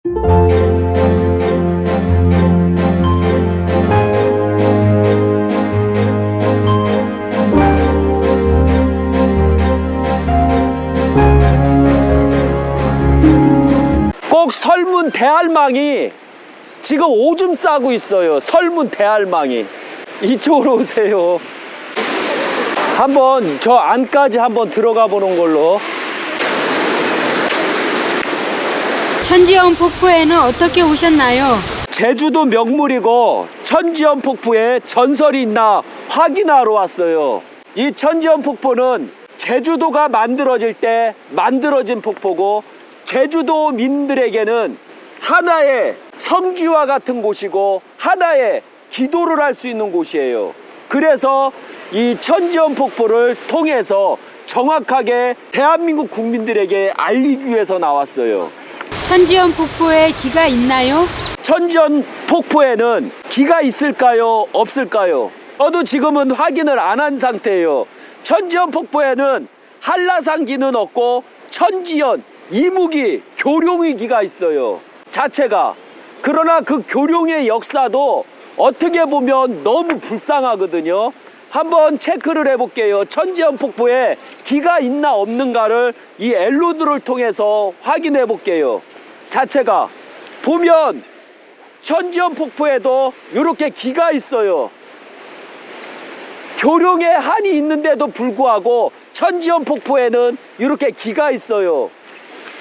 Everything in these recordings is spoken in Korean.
꼭 설문 대할망이 지금 오줌 싸고 있어요. 설문 대할망이. 이쪽으로 오세요. 한번 저 안까지 한번 들어가 보는 걸로. 천지연 폭포에는 어떻게 오셨나요? 제주도 명물이고 천지연 폭포에 전설이 있나 확인하러 왔어요. 이 천지연 폭포는 제주도가 만들어질 때 만들어진 폭포고, 제주도민들에게는 하나의 성지와 같은 곳이고 하나의 기도를 할 수 있는 곳이에요. 그래서 이 천지연 폭포를 통해서 정확하게 대한민국 국민들에게 알리기 위해서 나왔어요. 천지연 폭포에 기가 있나요? 천지연 폭포에는 기가 있을까요? 없을까요? 저도 지금은 확인을 안 한 상태예요. 천지연 폭포에는 한라산 기는 없고 천지연, 이무기, 교룡의 기가 있어요. 자체가. 그러나 그 교룡의 역사도 어떻게 보면 너무 불쌍하거든요. 한번 체크를 해볼게요. 천지연 폭포에 기가 있나 없는가를 이 엘로드를 통해서 확인해 볼게요. 자체가 보면 천지연 폭포에도 이렇게 기가 있어요. 교룡의 한이 있는데도 불구하고 천지연 폭포에는 이렇게 기가 있어요.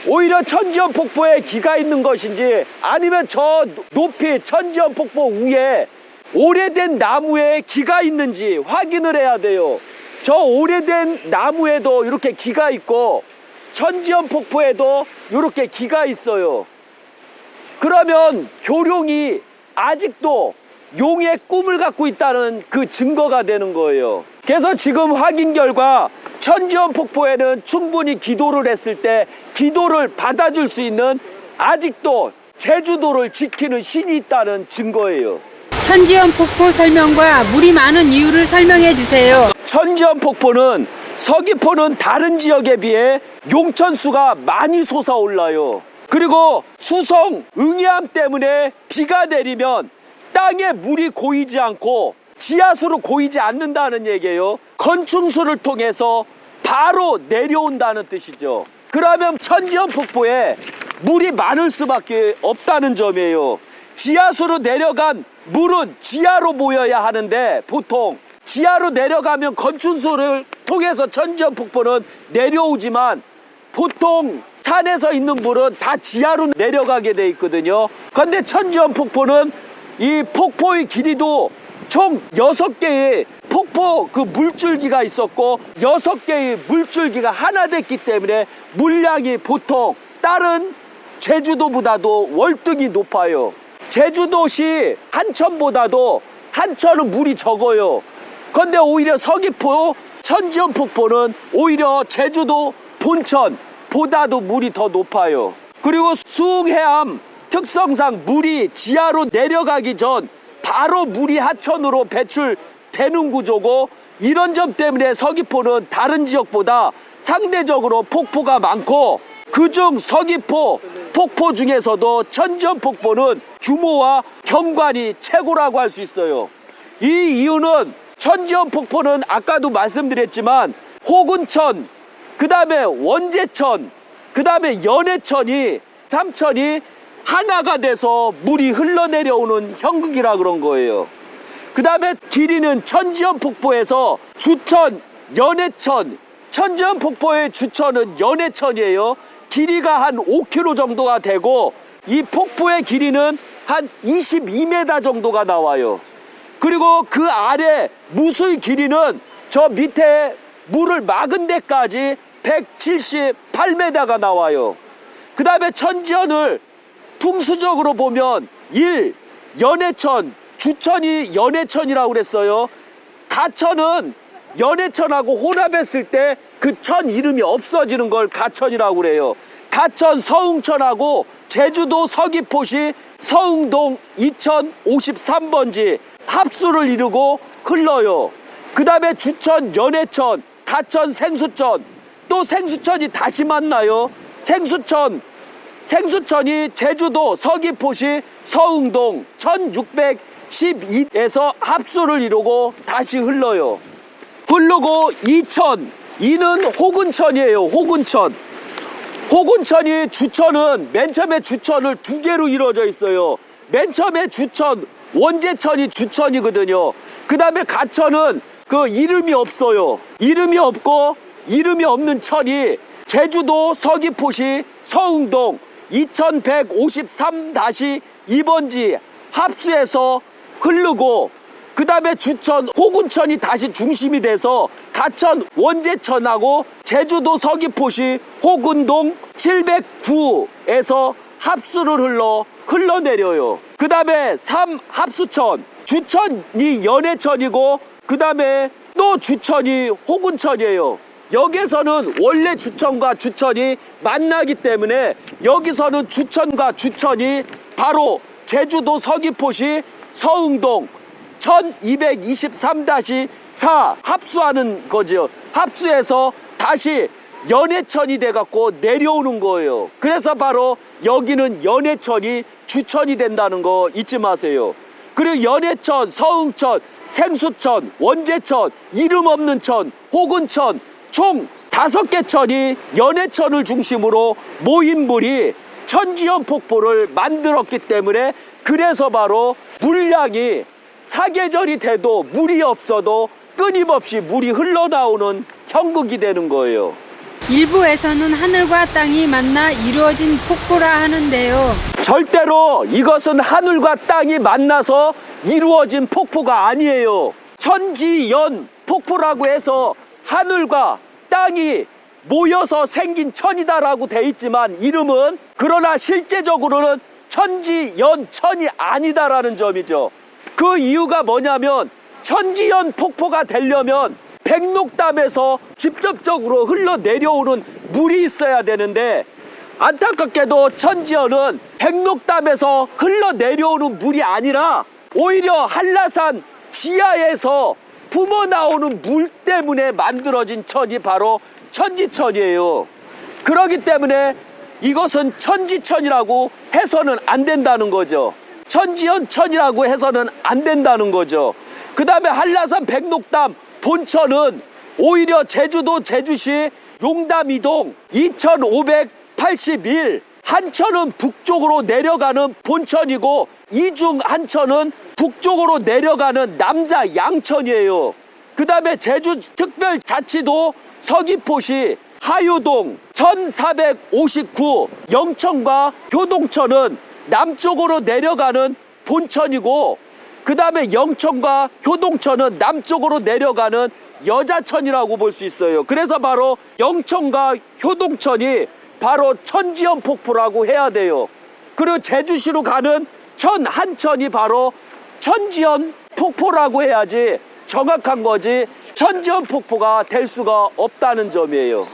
오히려 천지연 폭포에 기가 있는 것인지, 아니면 저 높이 천지연 폭포 위에 오래된 나무에 기가 있는지 확인을 해야 돼요. 저 오래된 나무에도 이렇게 기가 있고 천지연 폭포에도 이렇게 기가 있어요. 그러면 교룡이 아직도 용의 꿈을 갖고 있다는 그 증거가 되는 거예요. 그래서 지금 확인 결과 천지연 폭포에는 충분히 기도를 했을 때 기도를 받아줄 수 있는, 아직도 제주도를 지키는 신이 있다는 증거예요. 천지연 폭포 설명과 물이 많은 이유를 설명해 주세요. 천지연 폭포는, 서귀포는 다른 지역에 비해 용천수가 많이 솟아올라요. 그리고 수성 응해암 때문에 비가 내리면 땅에 물이 고이지 않고 지하수로 고이지 않는다는 얘기예요. 건충수를 통해서 바로 내려온다는 뜻이죠. 그러면 천지연 폭포에 물이 많을 수밖에 없다는 점이에요. 지하수로 내려간 물은 지하로 모여야 하는데, 보통 지하로 내려가면 건충수를 통해서 천지연 폭포는 내려오지만 보통 산에서 있는 물은 다 지하로 내려가게 돼 있거든요. 그런데 천지연 폭포는 이 폭포의 길이도 총 6개의 폭포 그 물줄기가 있었고 6개의 물줄기가 하나 됐기 때문에 물량이 보통 다른 제주도보다도 월등히 높아요. 제주도시 한천보다도 한천은 물이 적어요. 그런데 오히려 서귀포 천지연 폭포는 오히려 제주도 본천보다도 물이 더 높아요. 그리고 수흥해암 특성상 물이 지하로 내려가기 전 바로 물이 하천으로 배출되는 구조고, 이런 점 때문에 서귀포는 다른 지역보다 상대적으로 폭포가 많고, 그중 서귀포 폭포 중에서도 천지연 폭포는 규모와 경관이 최고라고 할 수 있어요. 이 이유는 천지연 폭포는 아까도 말씀드렸지만 호군천, 그 다음에 원제천, 그 다음에 연해천이, 삼천이 하나가 돼서 물이 흘러내려오는 형극이라 그런 거예요. 그 다음에 길이는 천지연 폭포에서 주천, 연해천, 천지연 폭포의 주천은 연해천이에요. 길이가 한 5km 정도가 되고 이 폭포의 길이는 한 22m 정도가 나와요. 그리고 그 아래 무수의 길이는 저 밑에 물을 막은 데까지 178m가 나와요. 그 다음에 천지연을 풍수적으로 보면 연해천, 주천이 연해천이라고 그랬어요. 가천은 연해천하고 혼합했을 때 그 천 이름이 없어지는 걸 가천이라고 그래요. 가천 서흥천하고 제주도 서귀포시 서흥동 2053번지 합수를 이루고 흘러요. 그 다음에 주천, 연해천, 가천, 생수천, 또 생수천이 다시 만나요. 생수천, 생수천이 제주도 서귀포시 서흥동 1612에서 합수를 이루고 다시 흘러요. 흐르고 이천, 이는 호군천이에요. 호군천. 호군천이 주천은 맨 처음에 주천을 두 개로 이루어져 있어요. 맨 처음에 주천, 원제천이 주천이거든요. 그 다음에 가천은 그 이름이 없어요. 이름이 없고 이름이 없는 천이 제주도 서귀포시 서흥동 2153-2번지 합수해서 흐르고 그 다음에 주천 호군천이 다시 중심이 돼서 가천 원제천하고 제주도 서귀포시 호군동 709에서 합수를 흘러내려요. 그 다음에 3합수천 주천이 연해천이고 그 다음에 또 주천이 호군천이에요. 여기서는 원래 주천과 주천이 만나기 때문에 여기서는 주천과 주천이 바로 제주도 서귀포시 서흥동 1223-4 합수하는 거죠. 합수해서 다시 연해천이 돼갖고 내려오는 거예요. 그래서 바로 여기는 연해천이 주천이 된다는 거 잊지 마세요. 그리고 연해천, 서흥천, 생수천, 원제천, 이름 없는 천, 호군천 총 5개 천이 연해천을 중심으로 모인 물이 천지연 폭포를 만들었기 때문에 그래서 바로 물량이 사계절이 돼도 물이 없어도 끊임없이 물이 흘러나오는 형국이 되는 거예요. 일부에서는 하늘과 땅이 만나 이루어진 폭포라 하는데요. 절대로 이것은 하늘과 땅이 만나서 이루어진 폭포가 아니에요. 천지연 폭포라고 해서 하늘과 땅이 모여서 생긴 천이다라고 돼 있지만 이름은, 그러나 실제적으로는 천지연천이 아니다라는 점이죠. 그 이유가 뭐냐면 천지연 폭포가 되려면 백록담에서 직접적으로 흘러내려오는 물이 있어야 되는데 안타깝게도 천지연은 백록담에서 흘러내려오는 물이 아니라 오히려 한라산 지하에서 뿜어 나오는 물 때문에 만들어진 천이 바로 천지천이에요. 그렇기 때문에 이것은 천지천이라고 해서는 안 된다는 거죠. 천지연천이라고 해서는 안 된다는 거죠. 그 다음에 한라산 백록담 본천은 오히려 제주도 제주시 용담이동 2581 한천은 북쪽으로 내려가는 본천이고 이중 한천은 북쪽으로 내려가는 남자 양천이에요. 그 다음에 제주특별자치도 서귀포시 하유동 1459 영천과 효동천은 남쪽으로 내려가는 본천이고 그 다음에 영천과 효동천은 남쪽으로 내려가는 여자천이라고 볼 수 있어요. 그래서 바로 영천과 효동천이 바로 천지연 폭포라고 해야 돼요. 그리고 제주시로 가는 천한천이 바로 천지연 폭포라고 해야지 정확한 거지 천지연 폭포가 될 수가 없다는 점이에요.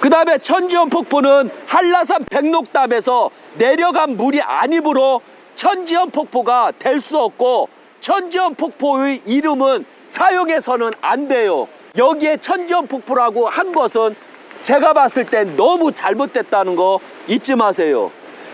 그 다음에 천지연 폭포는 한라산 백록담에서 내려간 물이 아니므로 천지연 폭포가 될 수 없고 천지연 폭포의 이름은 사용해서는 안 돼요. 여기에 천지연 폭포라고 한 것은 제가 봤을 땐 너무 잘못됐다는 거 잊지 마세요.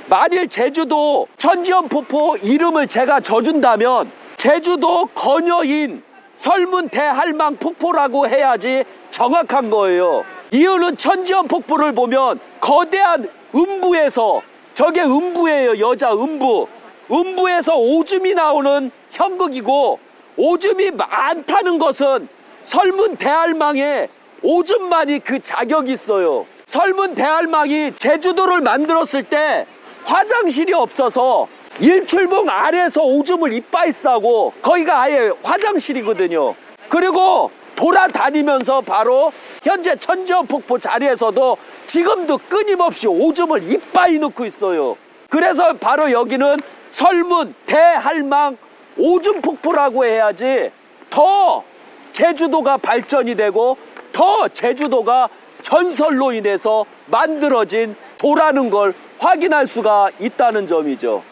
만일 제주도 천지연 폭포 이름을 제가 져준다면 제주도 건여인 설문 대할망 폭포라고 해야지 정확한 거예요. 이유는 천지연 폭포를 보면 거대한 음부에서, 저게 음부예요. 여자 음부. 음부에서 오줌이 나오는 형극이고 오줌이 많다는 것은 설문 대할망에 오줌만이 그 자격이 있어요. 설문 대할망이 제주도를 만들었을 때 화장실이 없어서 일출봉 아래에서 오줌을 이빠이 싸고 거기가 아예 화장실이거든요. 그리고 돌아다니면서 바로 현재 천지연 폭포 자리에서도 지금도 끊임없이 오줌을 이빠이 넣고 있어요. 그래서 바로 여기는 설문 대할망 오줌 폭포라고 해야지 더 제주도가 발전이 되고 더 제주도가 전설로 인해서 만들어진 도라는 걸 확인할 수가 있다는 점이죠.